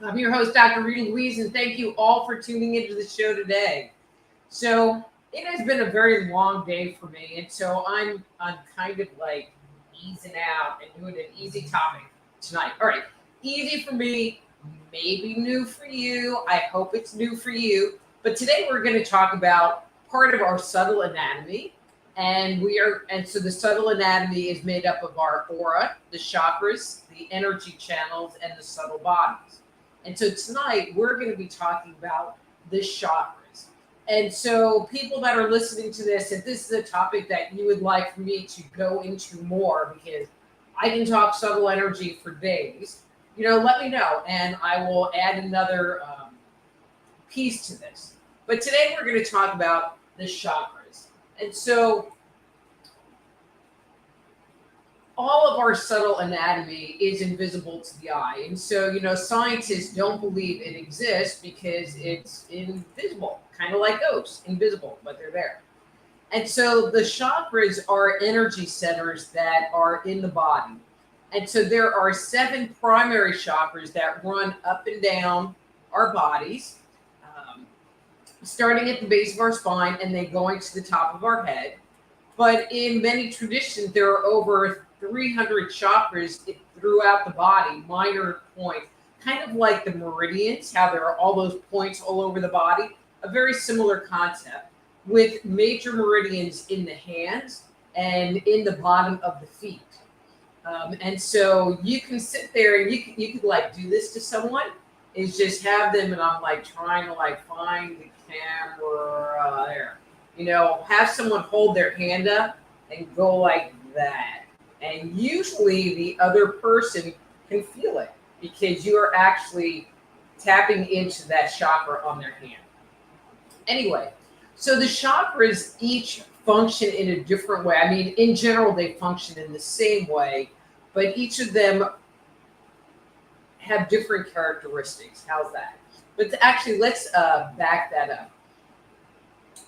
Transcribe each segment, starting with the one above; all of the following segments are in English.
I'm your host, Dr. Rita Louise, and thank you all for tuning into the show today. So it has been a very long day for me, and so I'm kind of like easing out and doing an easy topic tonight. All right, easy for me, maybe new for you. I hope it's new for you. But today we're going to talk about part of our subtle anatomy, and so the subtle anatomy is made up of our aura, the chakras, the energy channels, and the subtle bodies. And so tonight we're going to be talking about the chakras. And so people that are listening to this, if this is a topic that you would like for me to go into more, because I can talk subtle energy for days, let me know and I will add another piece to this. But today we're going to talk about the chakras. And so all of our subtle anatomy is invisible to the eye. And so, scientists don't believe it exists because it's invisible, kind of like ghosts, invisible, but they're there. And so the chakras are energy centers that are in the body. And so there are 7 primary chakras that run up and down our bodies, starting at the base of our spine and then going to the top of our head. But in many traditions, there are over 300 chakras throughout the body, minor points, kind of like the meridians, how there are all those points all over the body, a very similar concept with major meridians in the hands and in the bottom of the feet. And so you can sit there and you could like do this to someone, is just have them, and I'm like trying to like find the camera there, have someone hold their hand up and go like that. And usually the other person can feel it because you are actually tapping into that chakra on their hand. Anyway, so the chakras each function in a different way. I mean, in general, they function in the same way, but each of them have different characteristics. How's that? But actually, let's back that up.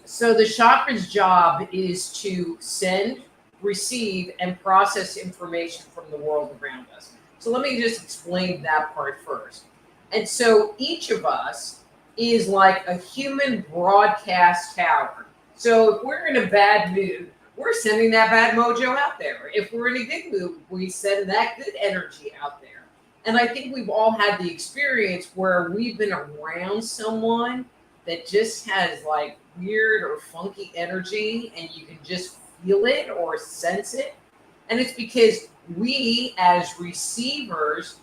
So the chakra's job is to send, receive, and process information from the world around us. So let me just explain that part first. And so each of us is like a human broadcast tower. So if we're in a bad mood, we're sending that bad mojo out there. If we're in a good mood, we send that good energy out there. And I think we've all had the experience where we've been around someone that just has like weird or funky energy, and you can just feel it or sense it. And it's because we as receivers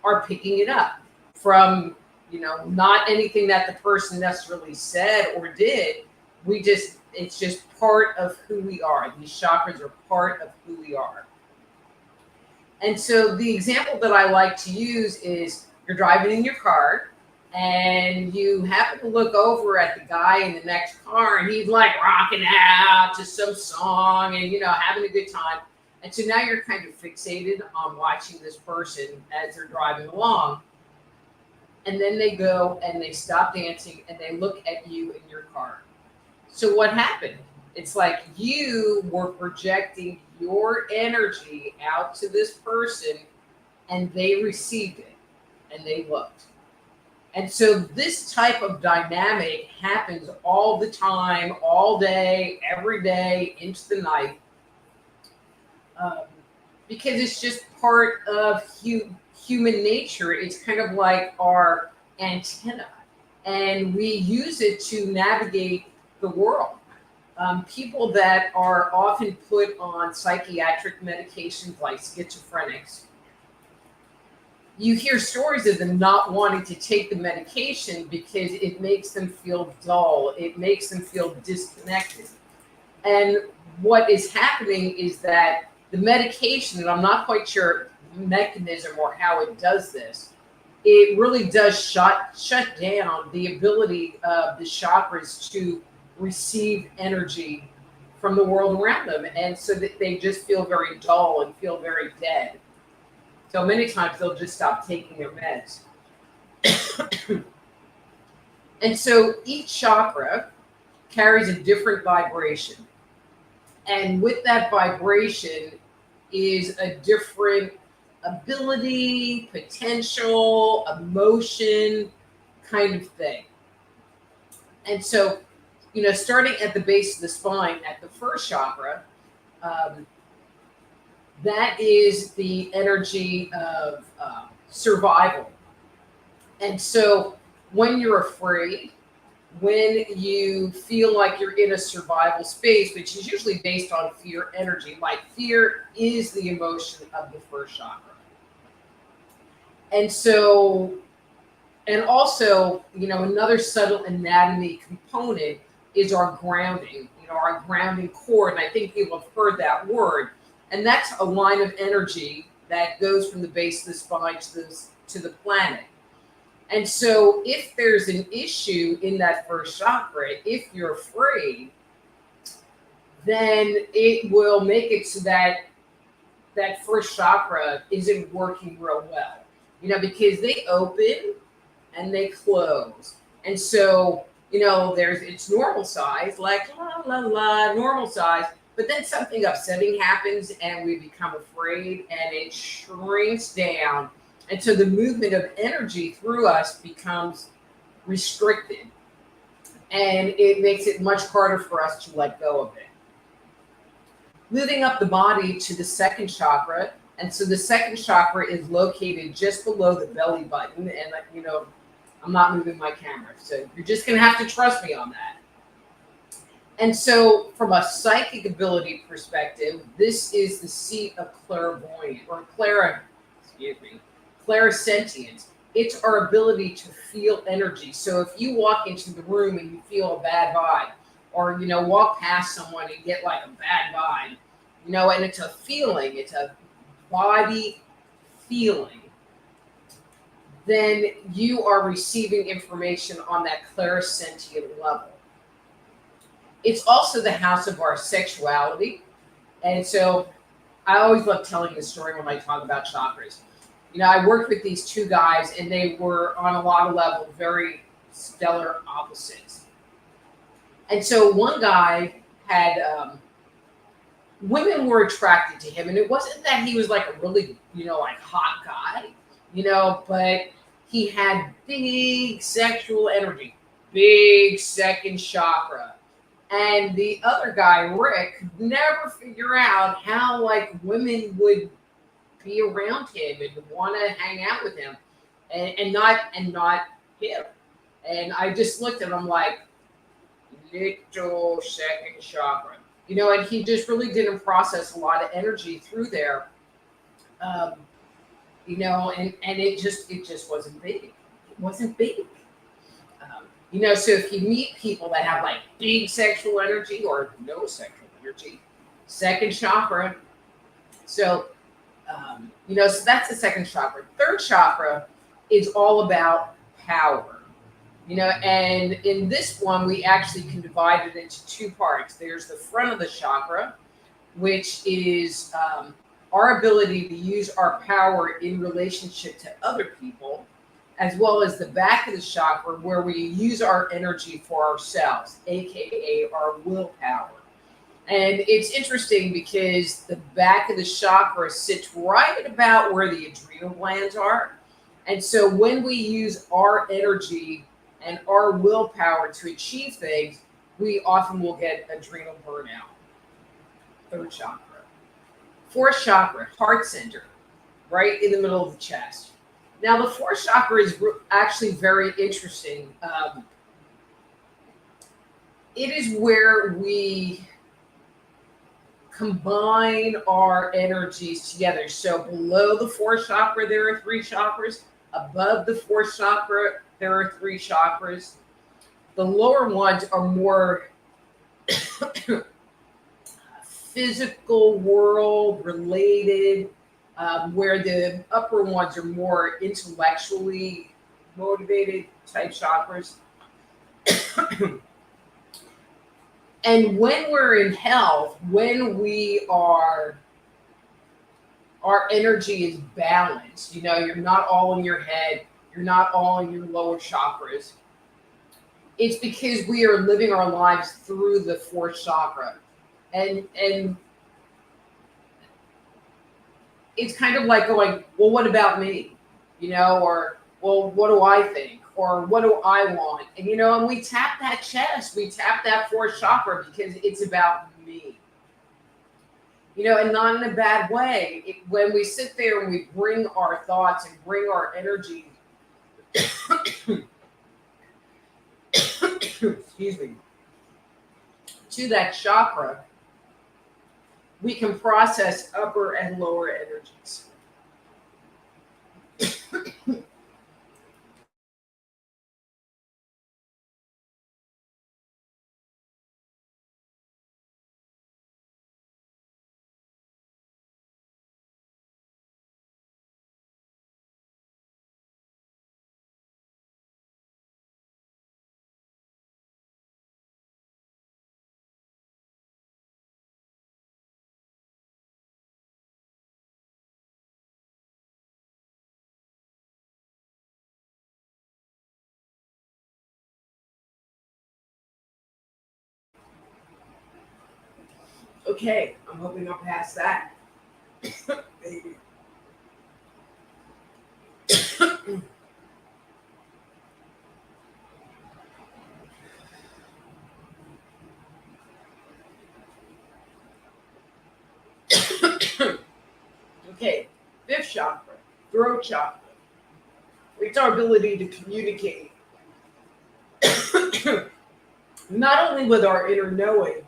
are picking it up from, not anything that the person necessarily said or did. It's just part of who we are. These chakras are part of who we are. And so the example that I like to use is you're driving in your car and you happen to look over at the guy in the next car and he's like rocking out to some song and, having a good time. And so now you're kind of fixated on watching this person as they're driving along. And then they go and they stop dancing and they look at you in your car. So what happened? It's like you were projecting your energy out to this person and they received it and they looked. And so this type of dynamic happens all the time, all day, every day, into the night, because it's just part of human nature. It's kind of like our antenna, and we use it to navigate the world. People that are often put on psychiatric medications like schizophrenics, you hear stories of them not wanting to take the medication because it makes them feel dull. It makes them feel disconnected. And what is happening is that The medication, and I'm not quite sure the mechanism or how it does this, it really does shut down the ability of the chakras to receive energy from the world around them, and so that they just feel very dull and feel very dead. So many times they'll just stop taking their meds. And so each chakra carries a different vibration. And with that vibration is a different ability, potential, emotion kind of thing. And so, starting at the base of the spine, at the first chakra, that is the energy of survival. And so when you're afraid, when you feel like you're in a survival space, which is usually based on fear energy, like fear is the emotion of the first chakra. And so, and also, another subtle anatomy component is our grounding, our grounding cord. And I think people have heard that word. And that's a line of energy that goes from the base of the spine to the planet. And so if there's an issue in that first chakra, if you're afraid, then it will make it so that that first chakra isn't working real well, because they open and they close. And so, it's normal size, like la, la, la, normal size, but then something upsetting happens and we become afraid and it shrinks down. And so the movement of energy through us becomes restricted, and it makes it much harder for us to let go of it. Moving up the body to the second chakra. And so the second chakra is located just below the belly button. And, I'm not moving my camera, so you're just going to have to trust me on that. And so from a psychic ability perspective, this is the seat of clairvoyance or clairsentience. It's our ability to feel energy. So if you walk into the room and you feel a bad vibe, or walk past someone and get like a bad vibe, and it's a feeling, it's a body feeling, then you are receiving information on that clairsentient level. It's also the house of our sexuality. And so I always love telling this story when I talk about chakras. I worked with these two guys, and they were on a lot of levels very stellar opposites. And so one guy had, women were attracted to him, and it wasn't that he was like a really, like hot guy, but he had big sexual energy, big second chakra. And the other guy, Rick, could never figure out how like women would be around him and want to hang out with him, and not him. And I just looked at him like, little second chakra, and he just really didn't process a lot of energy through there, and it just wasn't big. It wasn't big. So if you meet people that have like big sexual energy or no sexual energy, second chakra. So, so that's the second chakra. Third chakra is all about power, and in this one, we actually can divide it into two parts. There's the front of the chakra, which is our ability to use our power in relationship to other people, as well as the back of the chakra, where we use our energy for ourselves, aka our willpower. And it's interesting because the back of the chakra sits right at about where the adrenal glands are. And so when we use our energy and our willpower to achieve things, we often will get adrenal burnout. Third chakra. Fourth chakra, heart center, right in the middle of the chest. Now, the fourth chakra is actually very interesting. It is where we combine our energies together. So below the fourth chakra, there are three chakras. Above the fourth chakra, there are three chakras. The lower ones are more physical world related, where the upper ones are more intellectually motivated type chakras. And when we're in health, when our energy is balanced, you're not all in your head, you're not all in your lower chakras. It's because we are living our lives through the fourth chakra. And it's kind of like going, well, what about me? Or, well, what do I think? Or what do I want? And we tap that chest, we tap that fourth chakra because it's about me. And not in a bad way. When we sit there and we bring our thoughts and bring our energy, excuse me, to that chakra, we can process upper and lower energies. Okay, I'm hoping I'll pass that. Maybe. Okay, fifth chakra, throat chakra. It's our ability to communicate not only with our inner knowing,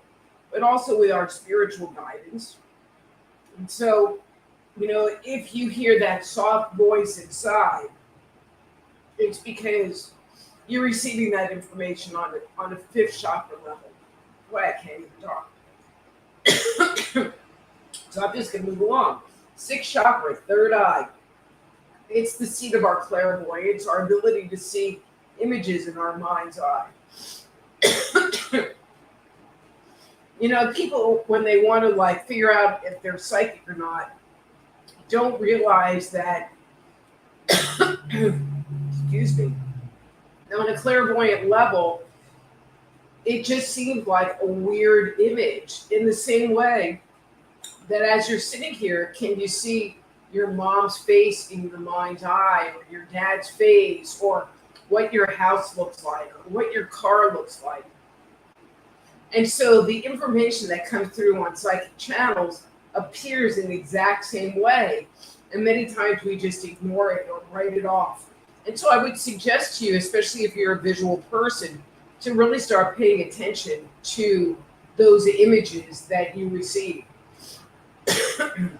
but also with our spiritual guidance. And so, if you hear that soft voice inside, it's because you're receiving that information on a fifth chakra level. Boy, I can't even talk. So I'm just going to move along. Sixth chakra, third eye. It's the seat of our clairvoyance, our ability to see images in our mind's eye. People, when they want to figure out if they're psychic or not, don't realize that, excuse me, on a clairvoyant level, it just seems like a weird image. In the same way that as you're sitting here, can you see your mom's face in your mind's eye, or your dad's face, or what your house looks like, or what your car looks like? And so the information that comes through on psychic channels appears in the exact same way. And many times we just ignore it or write it off. And so I would suggest to you, especially if you're a visual person, to really start paying attention to those images that you receive. And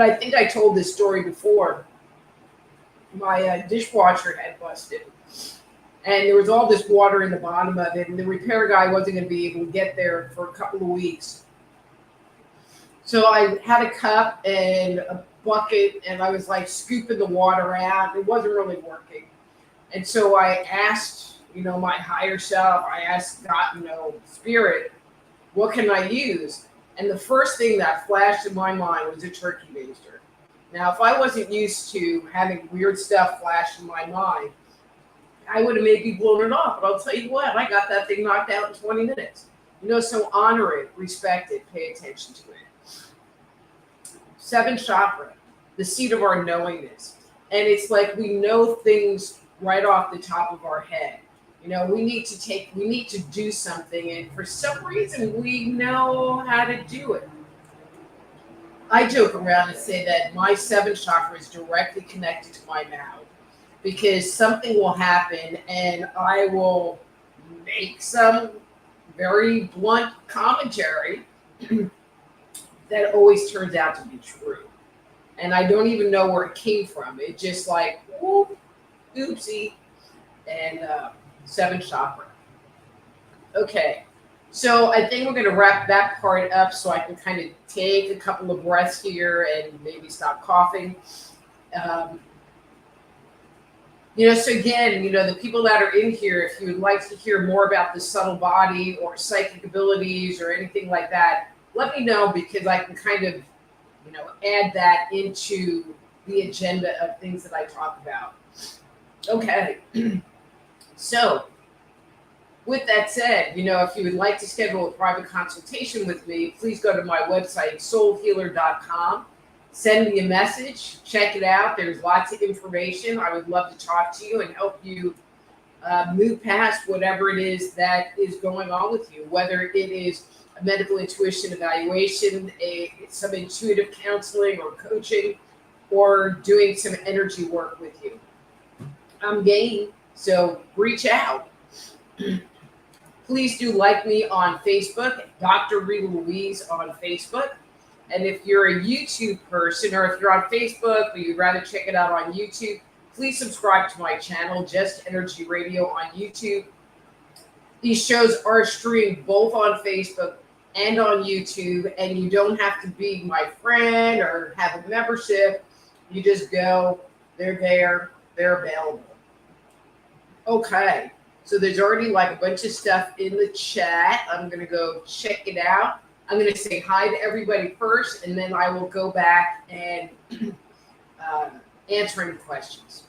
I think I told this story before. My dishwasher had busted. And there was all this water in the bottom of it, and the repair guy wasn't going to be able to get there for a couple of weeks. So I had a cup and a bucket, and I was scooping the water out. It wasn't really working. And so I asked, my higher self, I asked God, Spirit, what can I use? And the first thing that flashed in my mind was a turkey baster. Now, if I wasn't used to having weird stuff flash in my mind, I would have maybe blown it off. But I'll tell you what, I got that thing knocked out in 20 minutes. So honor it, respect it, pay attention to it. Seventh chakra, the seat of our knowingness. And it's like we know things right off the top of our head. We need to do something, and for some reason we know how to do it. I joke around and say that my seventh chakra is directly connected to my mouth, because something will happen and I will make some very blunt commentary that always turns out to be true. And I don't even know where it came from. It just whoop, oopsie. And seventh chakra. Okay, So I think we're going to wrap that part up so I can kind of take a couple of breaths here and maybe stop coughing. Um, so again, the people that are in here, if you would like to hear more about the subtle body or psychic abilities or anything like that, let me know, because I can kind of, add that into the agenda of things that I talk about. Okay. So with that said, if you would like to schedule a private consultation with me, please go to my website, soulhealer.com. Send me a message, check it out. There's lots of information. I would love to talk to you and help you move past whatever it is that is going on with you, whether it is a medical intuition evaluation, some intuitive counseling or coaching, or doing some energy work with you. I'm game, so reach out. Please do like me on Facebook, Dr. Rita Louise on Facebook. And if you're a YouTube person, or if you're on Facebook but you'd rather check it out on YouTube, please subscribe to my channel, Just Energy Radio on YouTube. These shows are streamed both on Facebook and on YouTube, and you don't have to be my friend or have a membership. You just go, they're there, they're available. Okay, so there's already like a bunch of stuff in the chat. I'm going to go check it out. I'm going to say hi to everybody first, and then I will go back and answer any questions.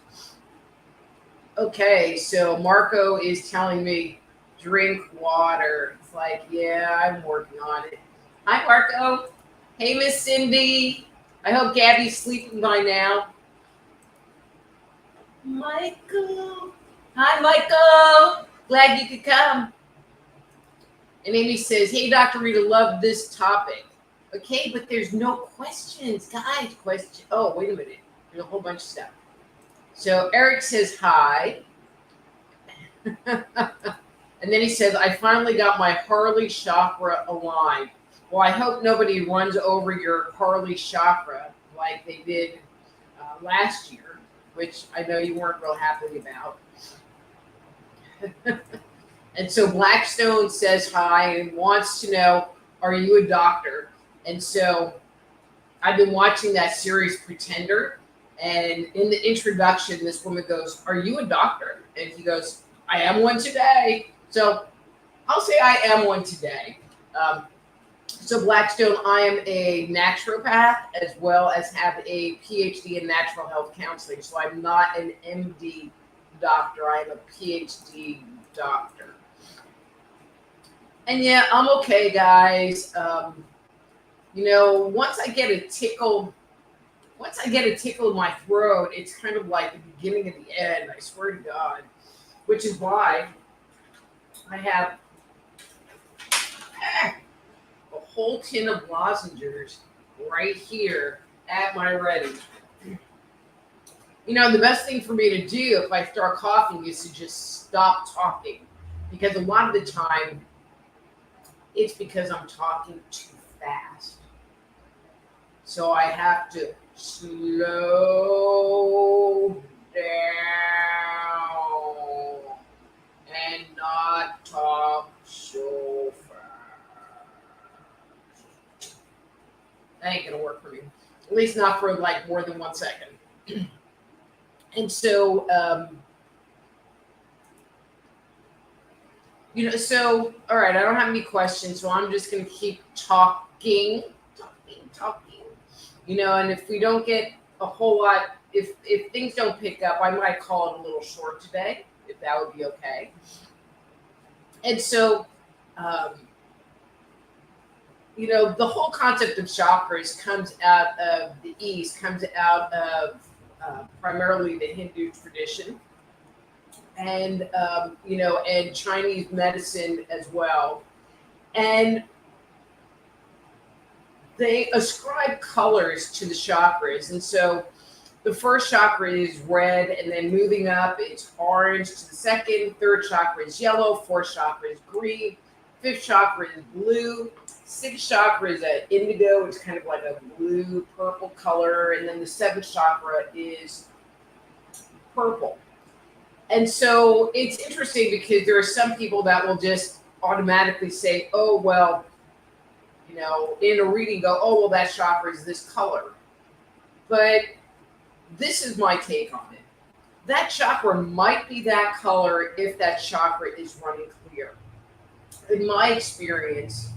Okay, so Marco is telling me drink water. It's like, yeah, I'm working on it. Hi, Marco. Hey, Miss Cindy. I hope Gabby's sleeping by now. Michael. Hi, Michael. Glad you could come. And Amy says, hey, Dr. Rita, love this topic. Okay, but there's no questions. Guys, question. Oh, wait a minute. There's a whole bunch of stuff. So Eric says hi. And then he says, I finally got my Harley chakra aligned. Well, I hope nobody runs over your Harley chakra like they did last year, which I know you weren't real happy about. And so Blackstone says hi and wants to know, are you a doctor? And so I've been watching that series Pretender. And in the introduction, this woman goes, are you a doctor? And he goes, I am one today. So I'll say I am one today. So Blackstone, I am a naturopath as well as have a PhD in natural health counseling. So I'm not an MD doctor. I am a PhD doctor. And yeah, I'm okay, guys. Once I get a tickle in my throat, it's kind of like the beginning of the end, I swear to God, which is why I have a whole tin of lozenges right here at my ready. The best thing for me to do if I start coughing is to just stop talking, because a lot of the time it's because I'm talking too fast. So I have to slow down and not talk so fast. That ain't gonna work for me. At least not for like more than 1 second. And so, all right, I don't have any questions, so I'm just going to keep talking. And if we don't get a whole lot, if things don't pick up, I might call it a little short today, if that would be okay. And so, the whole concept of chakras comes out of the East, comes out of primarily the Hindu tradition, and and Chinese medicine as well. And they ascribe colors to the chakras. And so the first chakra is red, and then moving up, it's orange to the second. Third chakra is yellow. Fourth chakra is green. Fifth chakra is blue. Sixth chakra is an indigo. It's kind of like a blue purple color. And then the seventh chakra is purple. And so it's interesting because there are some people that will just automatically say, oh, well, in a reading go, oh, well, that chakra is this color. But this is my take on it. That chakra might be that color if that chakra is running clear. In my experience,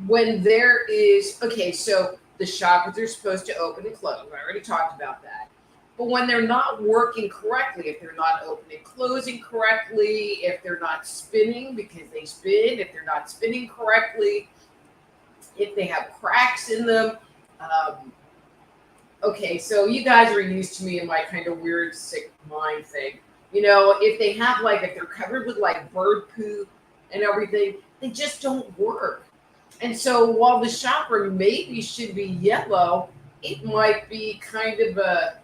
when there is, okay, so the chakras are supposed to open and close. I already talked about that. But when they're not working correctly, if they're not opening and closing correctly, if they're not spinning because they spin, if they're not spinning correctly, if they have cracks in them. Okay, so you guys are used to me in my kind of weird, sick mind thing. If they have if they're covered with bird poo and everything, they just don't work. And so while the chakra maybe should be yellow, it might be kind of a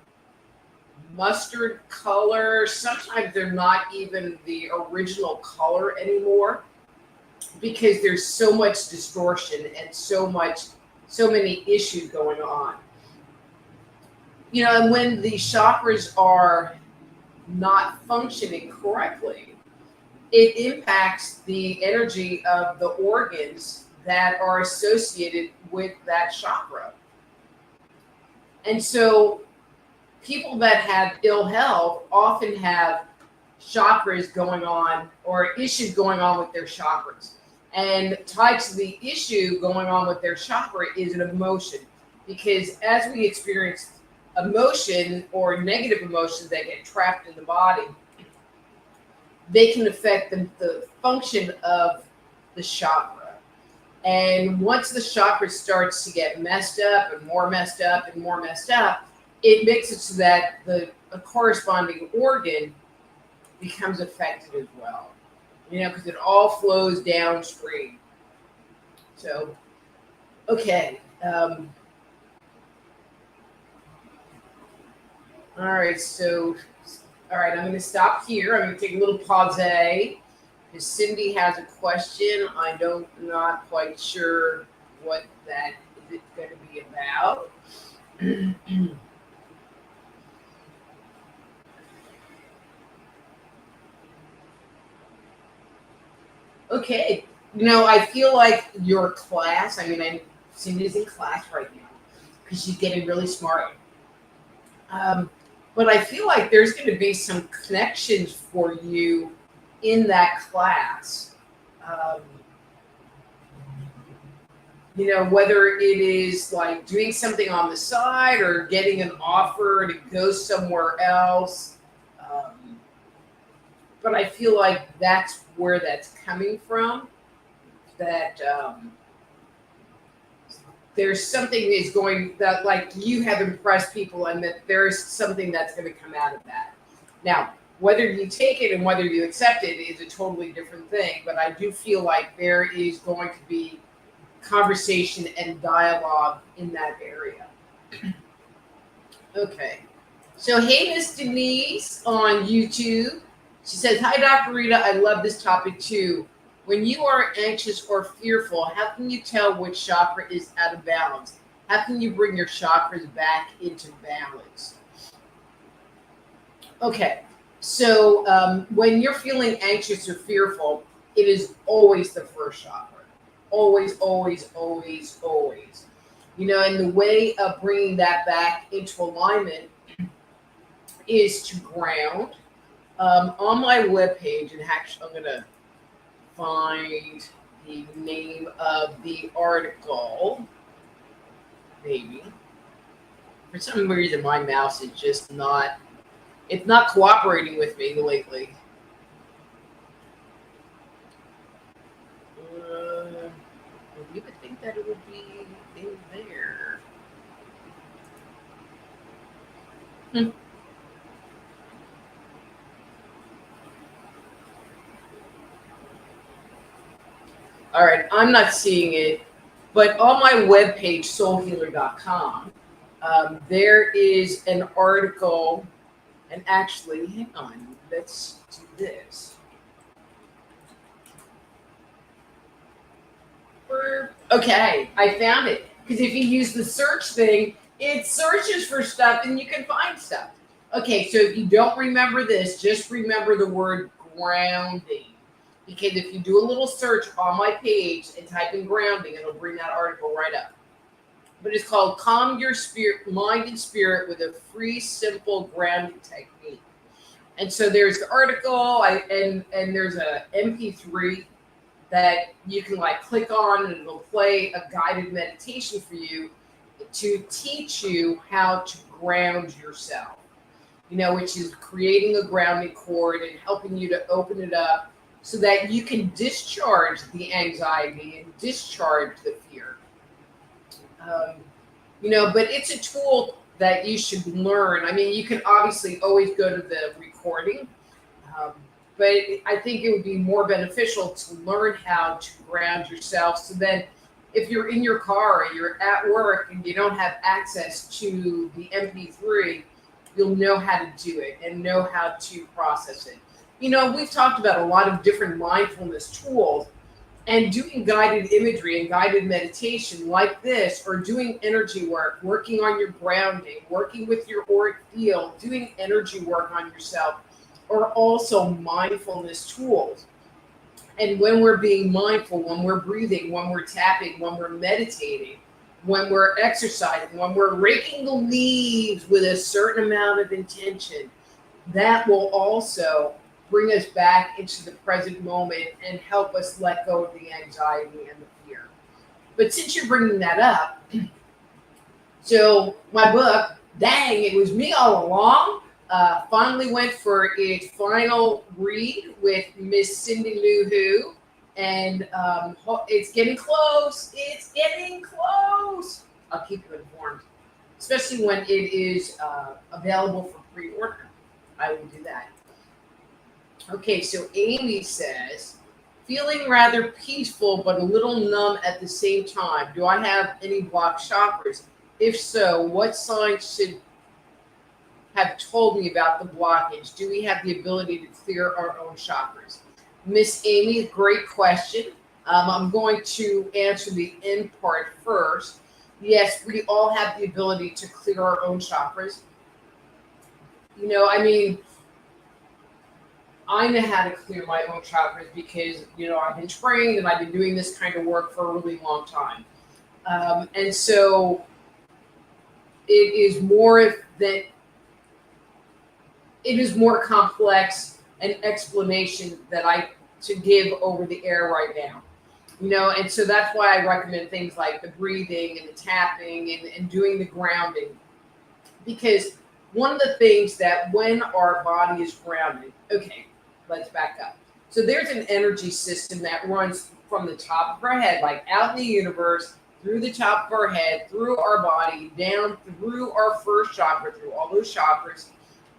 mustard color. Sometimes they're not even the original color anymore because there's so much distortion and so many issues going on. And when the chakras are not functioning correctly, it impacts the energy of the organs that are associated with that chakra. And so people that have ill health often have chakras going on or issues going on with their chakras. And tied to the issue going on with their chakra is an emotion. Because as we experience emotion or negative emotions that get trapped in the body, they can affect the function of the chakra. And once the chakra starts to get messed up and more messed up and more messed up, it makes it so that a corresponding organ becomes affected as well. Because it all flows downstream. So, okay. All right, I'm going to stop here. I'm going to take a little pause. Because Cindy has a question. Not quite sure what that is going to be about. Okay. I feel like your class, Cindy's in class right now because she's getting really smart. But I feel like there's going to be some connections for you in that class. Whether it is doing something on the side or getting an offer to go somewhere else. But I feel like that's where that's coming from. That there's something is going that you have impressed people and that there's something that's going to come out of that. Now, whether you take it and whether you accept it is a totally different thing, but I do feel like there is going to be conversation and dialogue in that area. Okay. So, hey, Miss Denise on YouTube. She says, hi, Dr. Rita. I love this topic too. When you are anxious or fearful, how can you tell which chakra is out of balance? How can you bring your chakras back into balance? Okay. So when you're feeling anxious or fearful, it is always the first chakra. Always, always, always, always. And the way of bringing that back into alignment is to ground. On my webpage, and actually I'm going to find the name of the article. Maybe. For some reason, my mouse is just it's not cooperating with me lately. You would think that it would be in there. All right, I'm not seeing it, but on my webpage, soulhealer.com, there is an article, and actually, hang on, let's do this. Okay, I found it. Because if you use the search thing, it searches for stuff and you can find stuff. Okay, so if you don't remember this, just remember the word grounding. Because if you do a little search on my page and type in grounding, it'll bring that article right up. But it's called Calm Your Spirit, Mind and Spirit with a Free, Simple Grounding Technique. And so there's the article, and there's a MP3 that you can like click on, and it'll play a guided meditation for you to teach you how to ground yourself. You know, which is creating a grounding cord and helping you to open it up so that you can discharge the anxiety and discharge the fear. You know, but it's a tool that you should learn. I mean, you can obviously always go to the recording, but I think it would be more beneficial to learn how to ground yourself. So then if you're in your car or you're at work and you don't have access to the MP3, you'll know how to do it and know how to process it. You know, we've talked about a lot of different mindfulness tools, and doing guided imagery and guided meditation like this, or doing energy work, working on your grounding, working with your auric field, doing energy work on yourself, are also mindfulness tools. And when we're being mindful, when we're breathing, when we're tapping, when we're meditating, when we're exercising, when we're raking the leaves with a certain amount of intention, that will also bring us back into the present moment and help us let go of the anxiety and the fear. But since you're bringing that up, so my book, dang, it was me all along, finally went for its final read with Miss Cindy Lou Who, and it's getting close. It's getting close. I'll keep you informed, especially when it is available for pre-order. I will do that. Okay, so Amy says, feeling rather peaceful but a little numb at the same time. Do I have any blocked chakras? If so, what signs should have told me about the blockage? Do we have the ability to clear our own chakras? Miss Amy, great question. I'm going to answer the end part first. Yes, we all have the ability to clear our own chakras. You know, I mean, I know how to clear my own chakras because, you know, I've been trained and I've been doing this kind of work for a really long time. And so it is more complex an explanation that I to give over the air right now. You know, and so that's why I recommend things like the breathing and the tapping and doing the grounding. Because one of the things that when our body is grounded, okay, let's back up. So there's an energy system that runs from the top of our head, like out in the universe, through the top of our head, through our body, down through our first chakra, through all those chakras,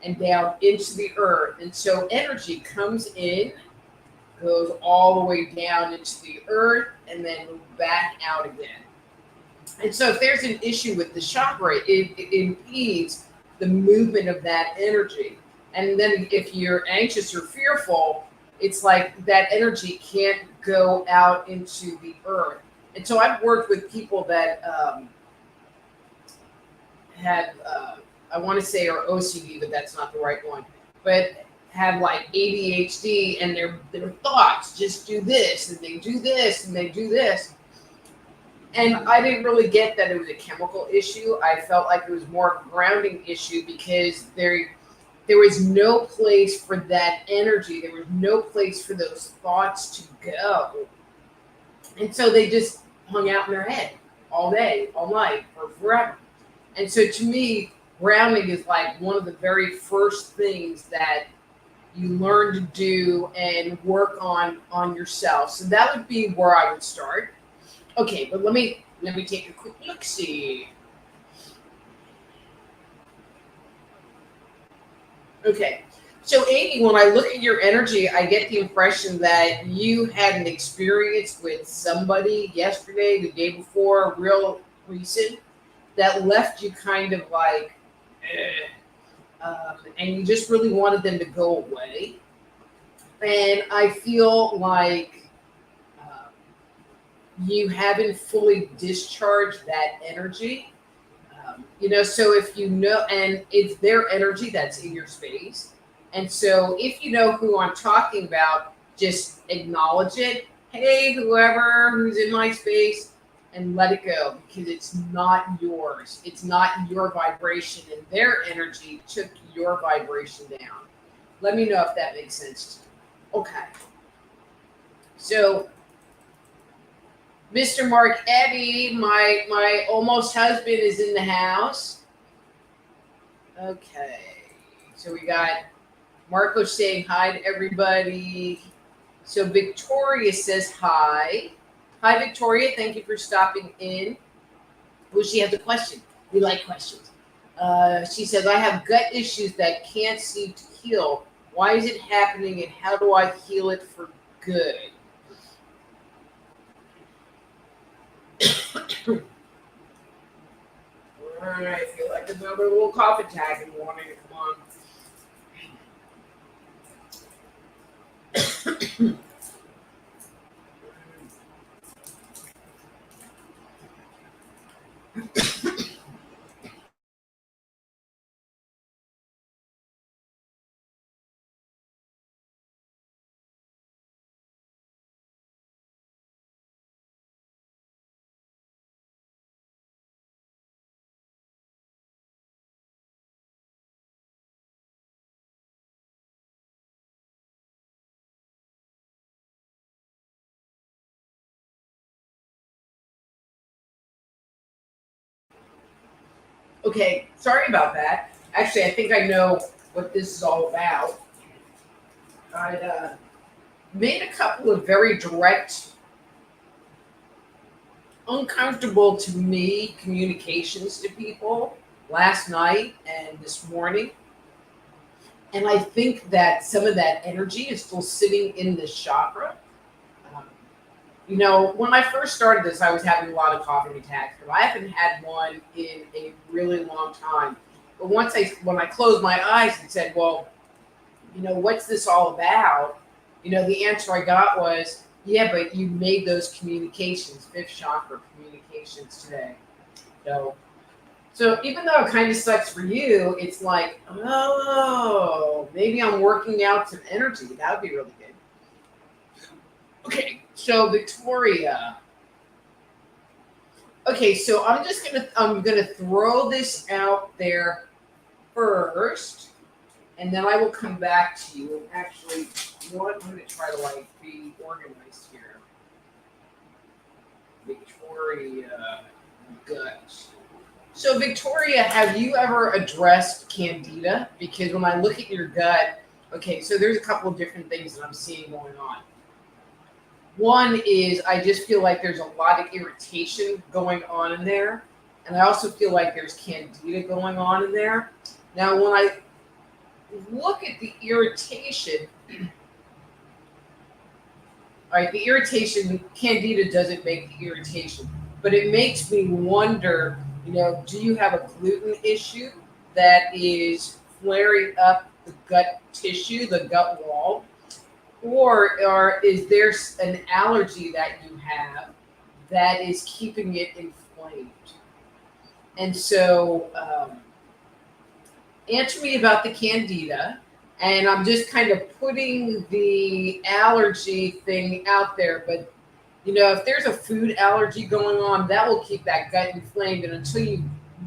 and down into the earth. And so energy comes in, goes all the way down into the earth, and then back out again. And so if there's an issue with the chakra, it impedes the movement of that energy. And then if you're anxious or fearful, it's like that energy can't go out into the earth. And so I've worked with people that have, I want to say are OCD, but that's not the right one, but have like ADHD, and their thoughts just do this, and they do this, and they do this. And I didn't really get that it was a chemical issue. I felt like it was more of a grounding issue because there was no place for that energy. There was no place for those thoughts to go. And so they just hung out in their head all day, all night, or forever. And so to me, grounding is like one of the very first things that you learn to do and work on yourself. So that would be where I would start. Okay, but let me take a quick look-see. Okay, so Amy, when I look at your energy, I get the impression that you had an experience with somebody yesterday, the day before, real recent, that left you kind of like, and you just really wanted them to go away. And I feel like you haven't fully discharged that energy. You know, so if you know, and it's their energy that's in your space, And so if you know who I'm talking about, just acknowledge it. Hey, whoever who's in my space, and let it go because it's not yours. It's not your vibration, and their energy took your vibration down. Let me know if that makes sense to you. Okay. So, Mr. Mark Eddy, my almost husband, is in the house. Okay. So we got Marco saying hi to everybody. So Victoria says hi. Hi, Victoria. Thank you for stopping in. Well, she has a question. We like questions. She says, I have gut issues that can't seem to heal. Why is it happening and how do I heal it for good? I feel like another little cough attack in the morning. Come on. Okay, sorry about that. Actually, I think I know what this is all about. I made a couple of very direct, uncomfortable to me communications to people last night and this morning. And I think that some of that energy is still sitting in this chakra. Um, when I first started this, I was having a lot of coughing attacks, but I haven't had one in a really long time. But when I closed my eyes and said, well, what's this all about? The answer I got was, yeah, but you made those communications, fifth chakra communications today. So even though it kind of sucks for you, it's like, oh, maybe I'm working out some energy. That would be really good. Okay, so Victoria. Okay, so I'm gonna throw this out there first, and then I will come back to you. Actually, you know what? I'm gonna try to be organized here. Victoria, gut. So Victoria, have you ever addressed candida? Because when I look at your gut, okay, so there's a couple of different things that I'm seeing going on. One is I just feel like there's a lot of irritation going on in there. And I also feel like there's candida going on in there. Now, when I look at the irritation, all right, the irritation, candida doesn't make the irritation, but it makes me wonder, do you have a gluten issue that is flaring up the gut tissue, the gut wall? Or is there an allergy that you have that is keeping it inflamed? And so, answer me about the candida. And I'm just kind of putting the allergy thing out there. But, if there's a food allergy going on, that will keep that gut inflamed. And until you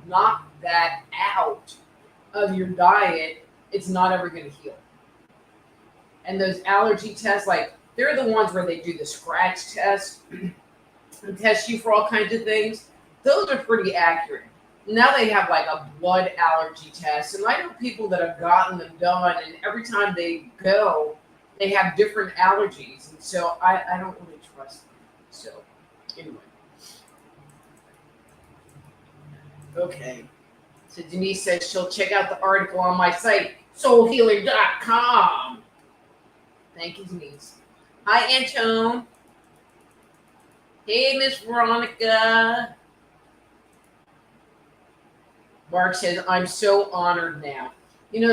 knock that out of your diet, it's not ever going to heal. And those allergy tests, they're the ones where they do the scratch test and test you for all kinds of things. Those are pretty accurate. Now they have a blood allergy test. And I know people that have gotten them done, and every time they go, they have different allergies. And so I don't really trust them. So anyway. Okay. So Denise says she'll check out the article on my site, soulhealer.com. Thank you, Denise. Hi, Antone. Hey, Miss Veronica. Mark says, I'm so honored now.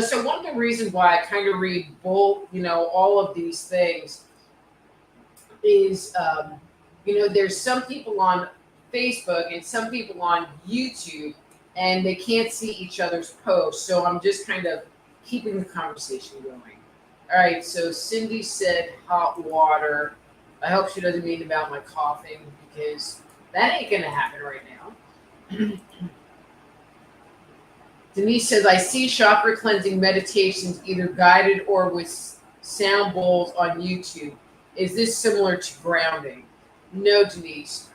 So one of the reasons why I kind of read both, all of these things is, there's some people on Facebook and some people on YouTube, and they can't see each other's posts. So I'm just kind of keeping the conversation going. All right, so Cindy said hot water. I hope she doesn't mean about my coughing because that ain't going to happen right now. Denise says, I see chakra cleansing meditations either guided or with sound bowls on YouTube. Is this similar to grounding? No, Denise.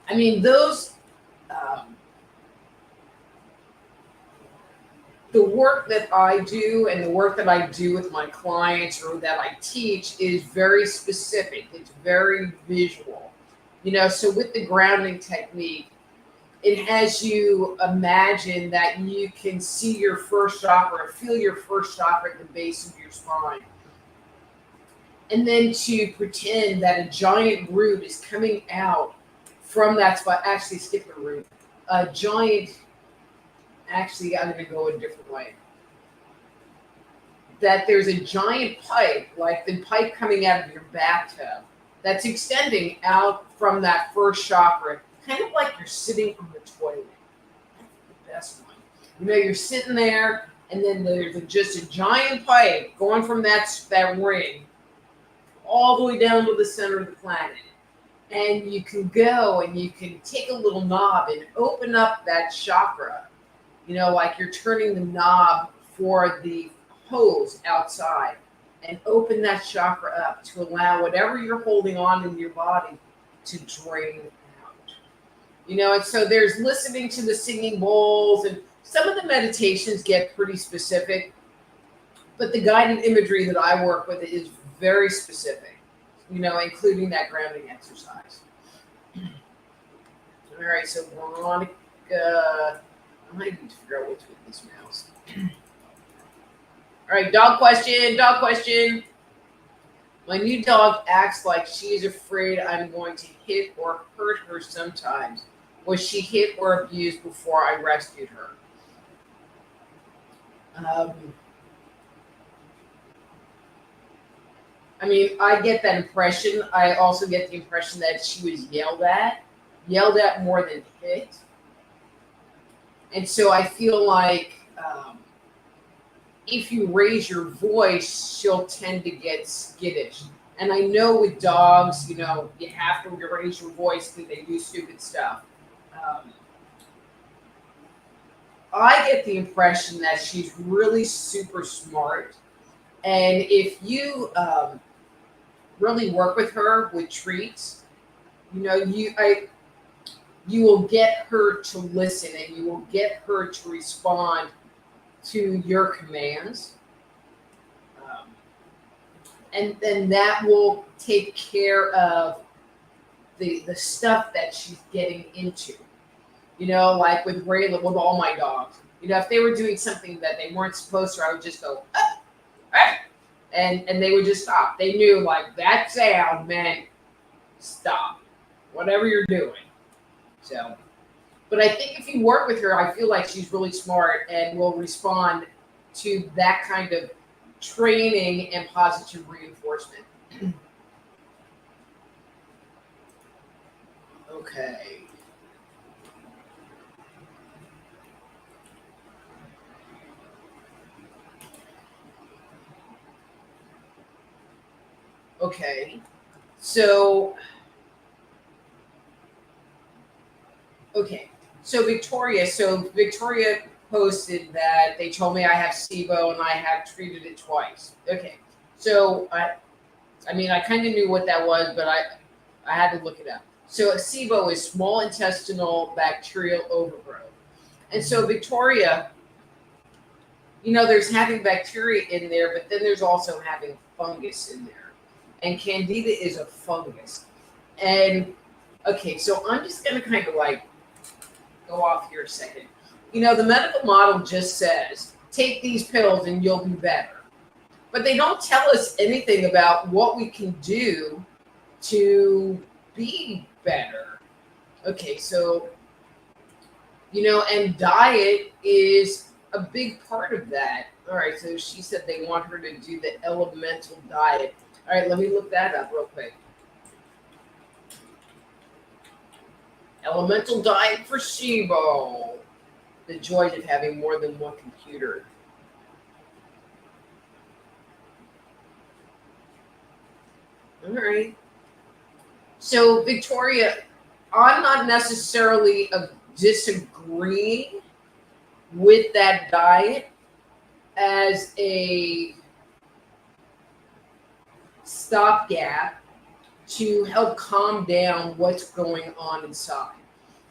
I mean, those, the work that I do and the work that I do with my clients or that I teach is very specific. It's very visual. So with the grounding technique, it has you imagine that you can see your first chakra, feel your first chakra at the base of your spine. And then to pretend that a giant root is coming out from that spot. Actually, skip the root. A giant, actually, I'm going to go a different way. That there's a giant pipe, like the pipe coming out of your bathtub, that's extending out from that first chakra, kind of like you're sitting on the toilet. That's the best one. You're sitting there, and then there's just a giant pipe going from that ring all the way down to the center of the planet. And you can go and you can take a little knob and open up that chakra, like you're turning the knob for the hose outside, and open that chakra up to allow whatever you're holding on in your body to drain out. And so there's listening to the singing bowls, and some of the meditations get pretty specific, but the guided imagery that I work with is very specific, including that grounding exercise. All right, so Veronica, I might need to figure out what's with this mouse. All right, dog question. My new dog acts like she's afraid I'm going to hit or hurt her sometimes. Was she hit or abused before I rescued her? I mean, I get that impression. I also get the impression that she was yelled at more than hit. And so I feel like if you raise your voice, she'll tend to get skittish. And I know with dogs, you have to raise your voice because they do stupid stuff. I get the impression that she's really super smart. And if you really work with her with treats, you will get her to listen, and you will get her to respond to your commands. And then that will take care of the stuff that she's getting into. Like with Rayla, with all my dogs. If they were doing something that they weren't supposed to, I would just go, ah, ah, and they would just stop. They knew like that sound meant stop, whatever you're doing. So, but I think if you work with her, I feel like she's really smart and will respond to that kind of training and positive reinforcement. Okay. Okay. So Victoria posted that they told me I have SIBO and I have treated it twice. Okay. So I kind of knew what that was, but I had to look it up. So a SIBO is small intestinal bacterial overgrowth. And so Victoria, there's having bacteria in there, but then there's also having fungus in there. And Candida is a fungus. And okay, so I'm just going to kind of like go off here a second. The medical model just says, take these pills and you'll be better. But they don't tell us anything about what we can do to be better. Okay, so, and diet is a big part of that. All right, so she said they want her to do the elemental diet. All right, let me look that up real quick. Elemental diet for SIBO. The joys of having more than one computer. All right. So, Victoria, I'm not necessarily disagreeing with that diet as a stopgap to help calm down what's going on inside.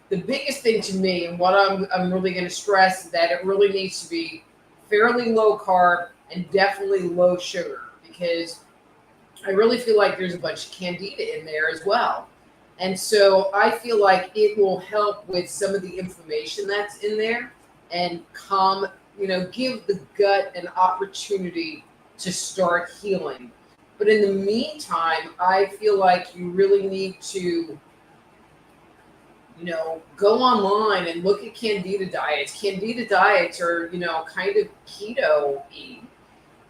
The biggest thing to me, and what I'm really going to stress, is that it really needs to be fairly low carb and definitely low sugar, because I really feel like there's a bunch of candida in there as well. And so I feel like it will help with some of the inflammation that's in there and calm, give the gut an opportunity to start healing. But in the meantime, I feel like you really need to, go online and look at candida diets. Candida diets are, kind of keto eating,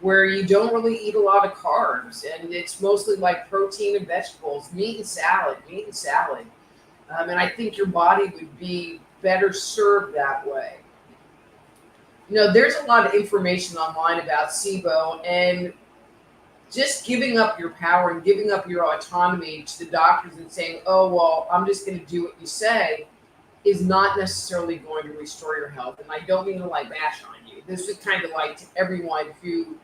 where you don't really eat a lot of carbs, and it's mostly like protein and vegetables, meat and salad. And I think your body would be better served that way. There's a lot of information online about SIBO, and just giving up your power and giving up your autonomy to the doctors and saying, oh, well, I'm just going to do what you say, is not necessarily going to restore your health. And I don't mean to bash on you. This is kind of like to everyone who,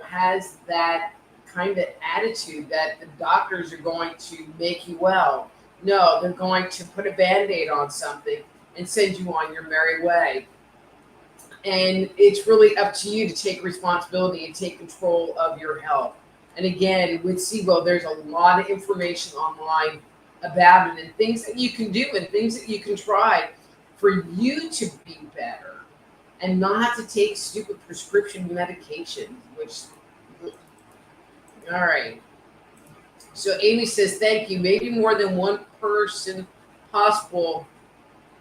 has that kind of attitude that the doctors are going to make you well. No, they're going to put a Band-Aid on something and send you on your merry way. And it's really up to you to take responsibility and take control of your health. And again, with SIBO, there's a lot of information online about it, and things that you can do and things that you can try for you to be better and not have to take stupid prescription medications, which, all right. So Amy says, thank you. Maybe more than one person possible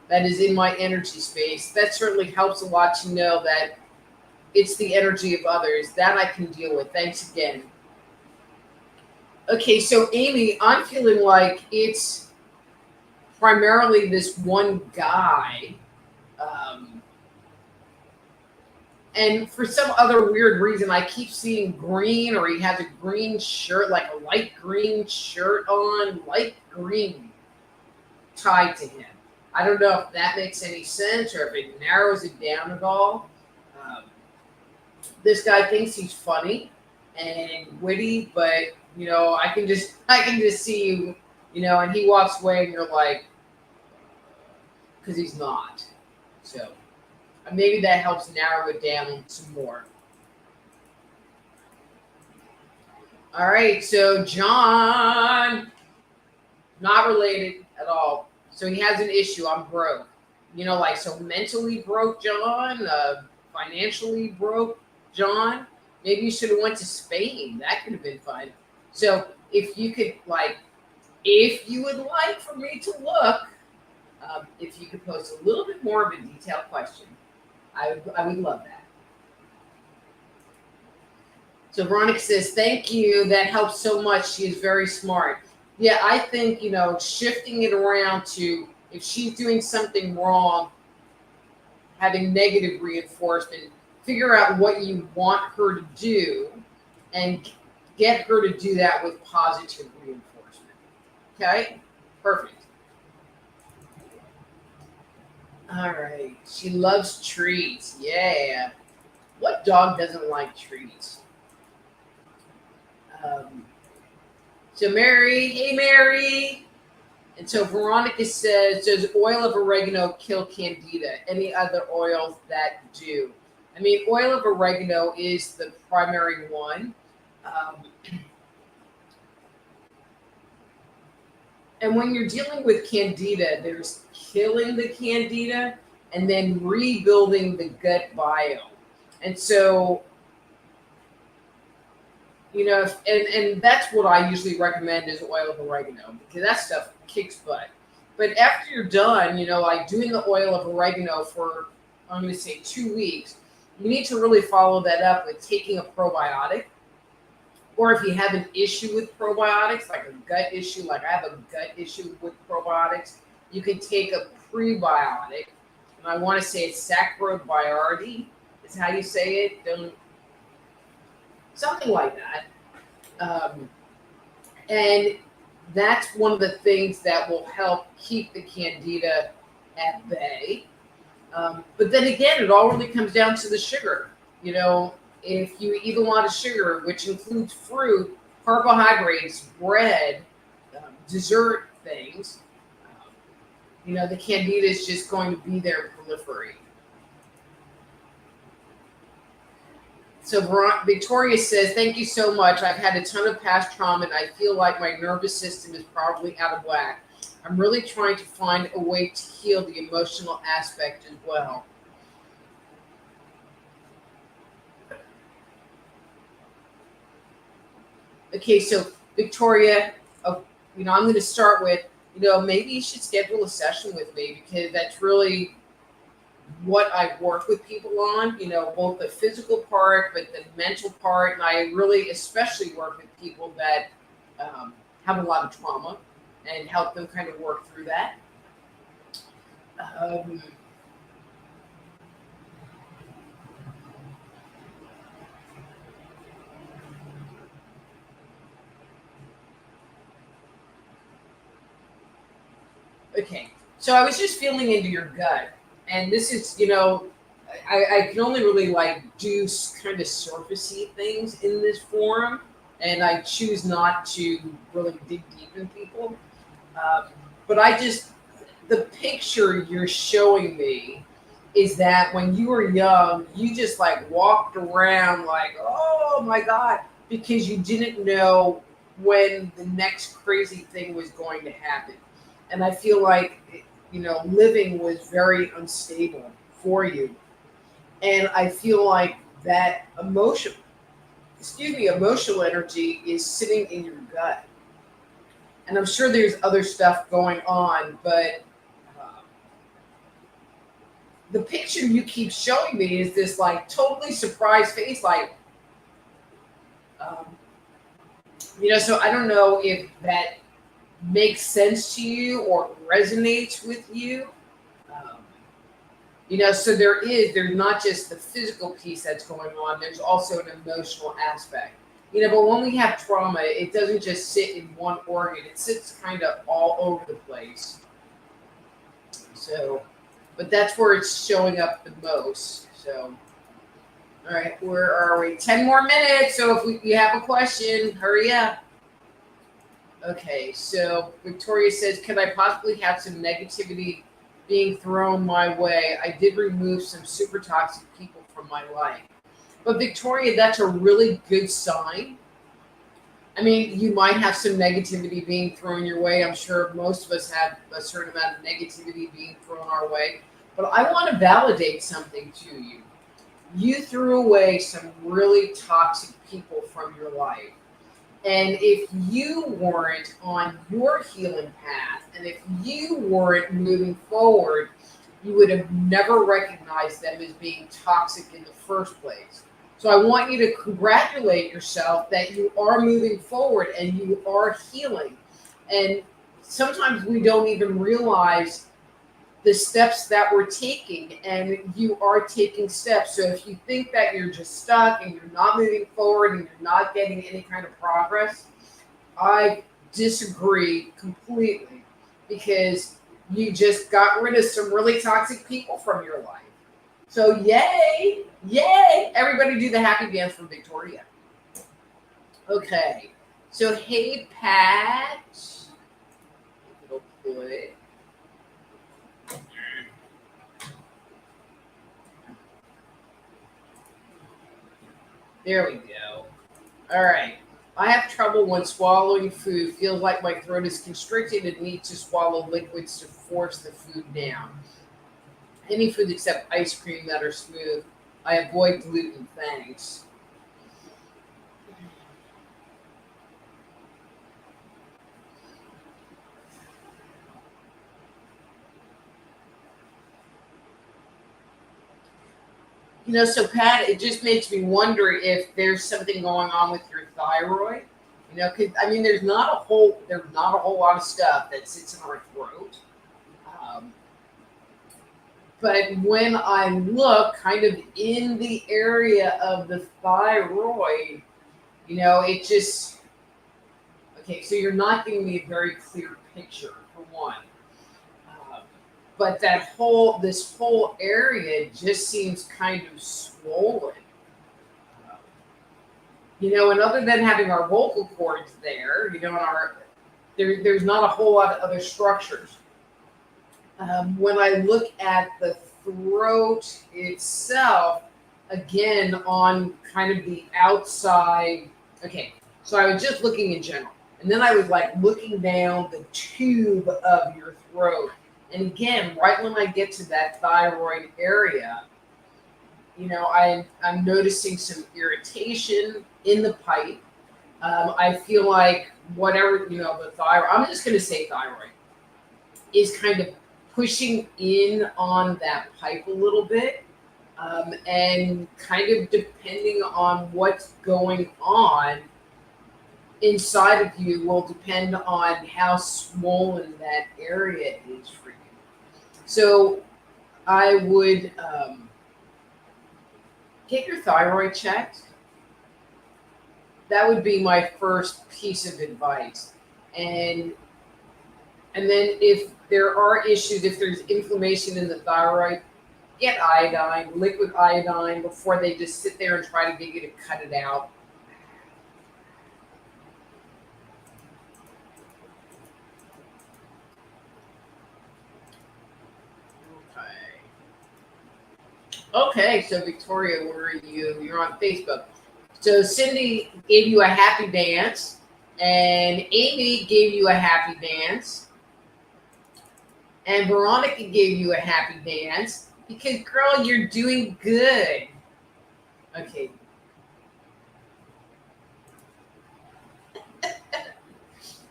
that is in my energy space. That certainly helps a lot to know that it's the energy of others. That I can deal with. Thanks again. Okay, so Amy, I'm feeling like it's primarily this one guy. And for some other weird reason, I keep seeing green, or he has a green shirt, like a light green shirt on, light green tied to him. I don't know if that makes any sense or if it narrows it down at all. This guy thinks he's funny and witty, but I can just see you, and he walks away and you're like, because he's not. So maybe that helps narrow it down some more. All right, so John, not related at all. So he has an issue. I'm broke. So mentally broke John, financially broke John. Maybe you should have went to Spain. That could have been fun. So if you could, if you would like for me to look, if you could post a little bit more of a detailed question, I would love that. So Veronica says, thank you. That helps so much. She is very smart. Yeah, I think, shifting it around to, if she's doing something wrong, having negative reinforcement, figure out what you want her to do and get her to do that with positive reinforcement. Okay? Perfect. All right. She loves treats. Yeah. What dog doesn't like treats? So Mary, hey Mary. And so Veronica says, does oil of oregano kill candida? Any other oils that do? I mean, oil of oregano is the primary one. And when you're dealing with candida, there's killing the candida and then rebuilding the gut biome. And so, and that's what I usually recommend is oil of oregano, because that stuff kicks butt. But after you're done, doing the oil of oregano for, I'm going to say 2 weeks, you need to really follow that up with taking a probiotic. Or if you have an issue with probiotics, like a gut issue, like I have a gut issue with probiotics, you can take a prebiotic. And I want to say it's Sacrobiardi, is how you say it. Something like that. And that's one of the things that will help keep the candida at bay. But then again, it all really comes down to the sugar. You know, if you eat a lot of sugar, which includes fruit, carbohydrates, bread, dessert things, you know, the candida is just going to be there and proliferate. So Victoria says, thank you so much. I've had a ton of past trauma and I feel like my nervous system is probably out of whack. I'm really trying to find a way to heal the emotional aspect as well. Okay, so Victoria, you know, I'm going to start with, you know, maybe you should schedule a session with me because that's really what I work with people on, you know, both the physical part, but the mental part. And I really especially work with people that have a lot of trauma and help them kind of work through that. Okay, so I was just feeling into your gut. And this is, you know, I can only really like do kind of surfacey things in this forum, and I choose not to really dig deep in people. But the picture you're showing me is that when you were young, you just like walked around like, oh my God, because you didn't know when the next crazy thing was going to happen. And I feel like, you know, living was very unstable for you. And I feel like that emotional energy is sitting in your gut. And I'm sure there's other stuff going on, but the picture you keep showing me is this like totally surprised face, like, um, you know, so I don't know if that makes sense to you or resonates with you. Um, you know, so there's not just the physical piece that's going on, there's also an emotional aspect. You know, but when we have trauma, it doesn't just sit in one organ, it sits kind of all over the place. So, but that's where it's showing up the most. So, all right, where are we? 10 more minutes. So if you have a question, hurry up. Okay, so Victoria says, could I possibly have some negativity being thrown my way? I did remove some super toxic people from my life. But Victoria, that's a really good sign. I mean, you might have some negativity being thrown your way. I'm sure most of us have a certain amount of negativity being thrown our way. But I want to validate something to you. You threw away some really toxic people from your life. And if you weren't on your healing path, and if you weren't moving forward, you would have never recognized them as being toxic in the first place. So I want you to congratulate yourself that you are moving forward and you are healing. And sometimes we don't even realize the steps that we're taking, and you are taking steps. So if you think that you're just stuck and you're not moving forward and you're not getting any kind of progress, I disagree completely, because you just got rid of some really toxic people from your life. So yay, yay, everybody do the happy dance for Victoria. Okay, so hey Pat, it'll put there we go. All right. I have trouble when swallowing food. Feels like my throat is constricted and need to swallow liquids to force the food down. Any food except ice cream that are smooth. I avoid gluten. Thanks. You know, so Pat, it just makes me wonder if there's something going on with your thyroid. You know, because I mean, there's not a whole lot of stuff that sits in our throat. Um, but when I look kind of in the area of the thyroid, you know, it just Okay, so you're not giving me a very clear picture, for one. Um, but this whole area just seems kind of swollen. Um, and other than having our vocal cords there, there's not a whole lot of other structures. When I look at the throat itself, again, on kind of the outside, okay, so I was just looking in general. And then I was like looking down the tube of your throat. And again, right when I get to that thyroid area, I'm noticing some irritation in the pipe. I feel like whatever, the thyroid, I'm just going to say thyroid, is kind of pushing in on that pipe a little bit. And kind of depending on what's going on inside of you will depend on how swollen that area is for you. So I would get your thyroid checked. That would be my first piece of advice. And then if there are issues, if there's inflammation in the thyroid, get iodine, liquid iodine, before they just sit there and try to get you to cut it out. Okay, so Victoria, where are you? You're on Facebook. So Cindy gave you a happy dance, and Amy gave you a happy dance, and Veronica gave you a happy dance, because, girl, you're doing good. Okay.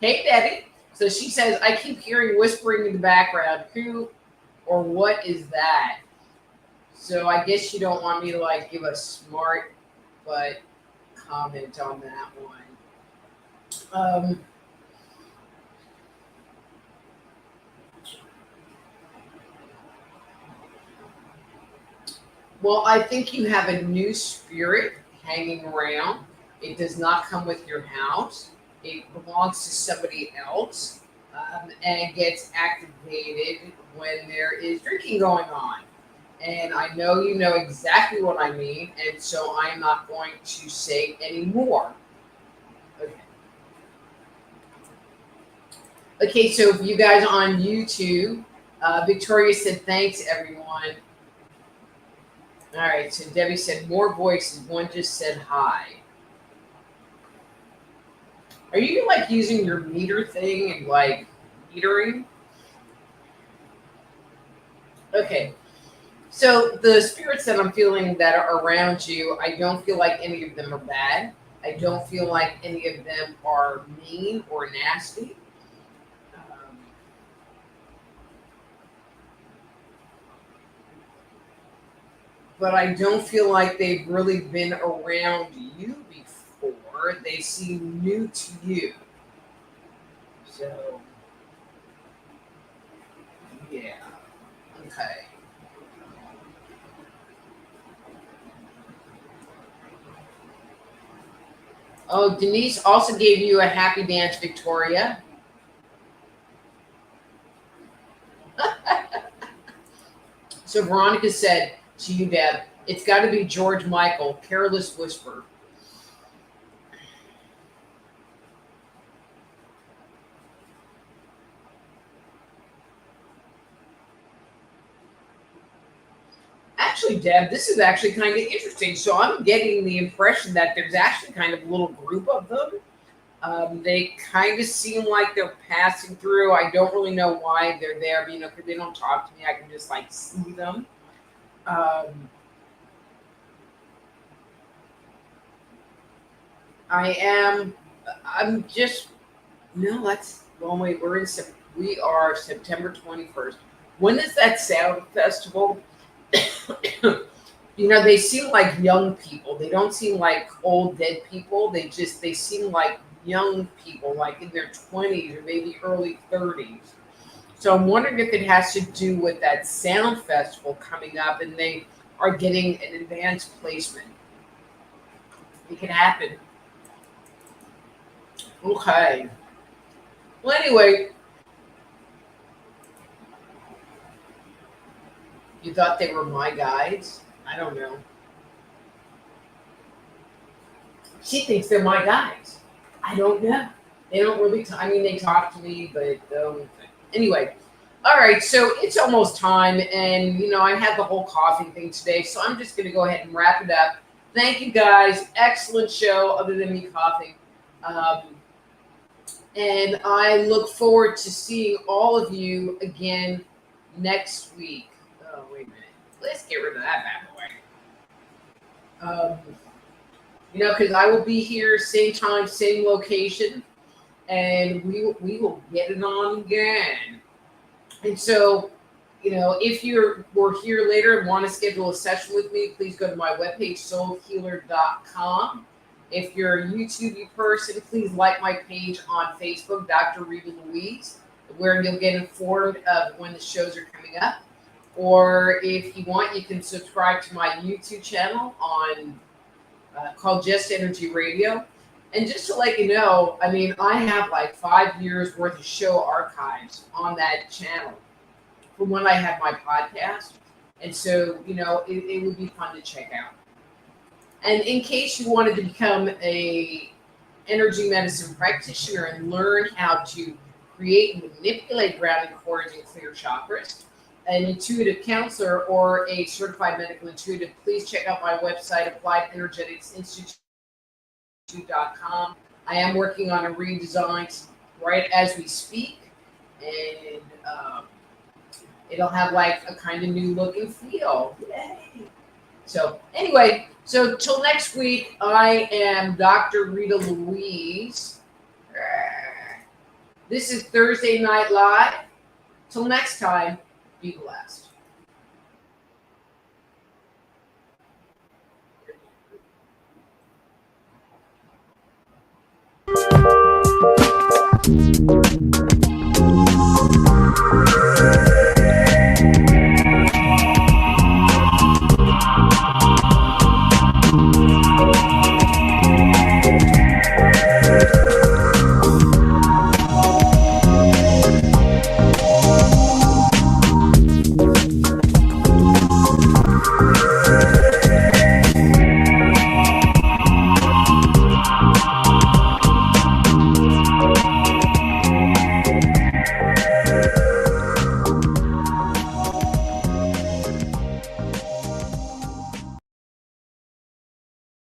Hey, Debbie. So she says, I keep hearing whispering in the background. Who or what is that? So I guess you don't want me to give a smart but comment on that one. Well, I think you have a new spirit hanging around. It does not come with your house. It belongs to somebody else, and it gets activated when there is drinking going on. And I know you know exactly what I mean, and so I'm not going to say any more. Okay. Okay, so for you guys on YouTube, Victoria said, thanks, everyone. All right, so Debbie said, more voices. One just said hi. Are you using your meter thing and metering? Okay. So the spirits that I'm feeling that are around you, I don't feel like any of them are bad. I don't feel like any of them are mean or nasty. But I don't feel like they've really been around you before. They seem new to you. So, yeah. Okay. Oh, Denise also gave you a happy dance, Victoria. So Veronica said to you, Deb, it's got to be George Michael, Careless Whisper. Actually, Deb, this is actually kind of interesting. So I'm getting the impression that there's actually kind of a little group of them. They kind of seem like they're passing through. I don't really know why they're there, because they don't talk to me. I can just see them. I'm just, no, wait, we are September 21st. When is that sound festival? They seem like young people. They don't seem like old dead people. They seem like young people, in their 20s or maybe early 30s. So I'm wondering if it has to do with that sound festival coming up and they are getting an advanced placement. It can happen. Okay. Well, anyway, you thought they were my guides? I don't know. She thinks they're my guides. I don't know. They don't really. I mean, they talk to me, but anyway. All right, so it's almost time, and I had the whole coughing thing today, so I'm just going to go ahead and wrap it up. Thank you guys. Excellent show, other than me coughing. And I look forward to seeing all of you again next week. Oh, wait a minute. Let's get rid of that bad boy. Because I will be here, same time, same location, and we will get it on again. And so, if we're here later and want to schedule a session with me, please go to my webpage, soulhealer.com. If you're a YouTube person, please like my page on Facebook, Dr. Rita Louise, where you'll get informed of when the shows are coming up. Or if you want, you can subscribe to my YouTube channel on called Just Energy Radio. And just to let you know, I mean, I have like 5 years worth of show archives on that channel from when I had my podcast. And so, it would be fun to check out. And in case you wanted to become a energy medicine practitioner and learn how to create and manipulate grounding cords and clear chakras, an intuitive counselor or a certified medical intuitive, please check out my website, appliedenergeticsinstitute.com. I am working on a redesign right as we speak, and it'll have like a kind of new look and feel. Yay! So anyway, so till next week, I am Dr. Rita Louise. This is Thursday Night Live. Till next time, be blessed.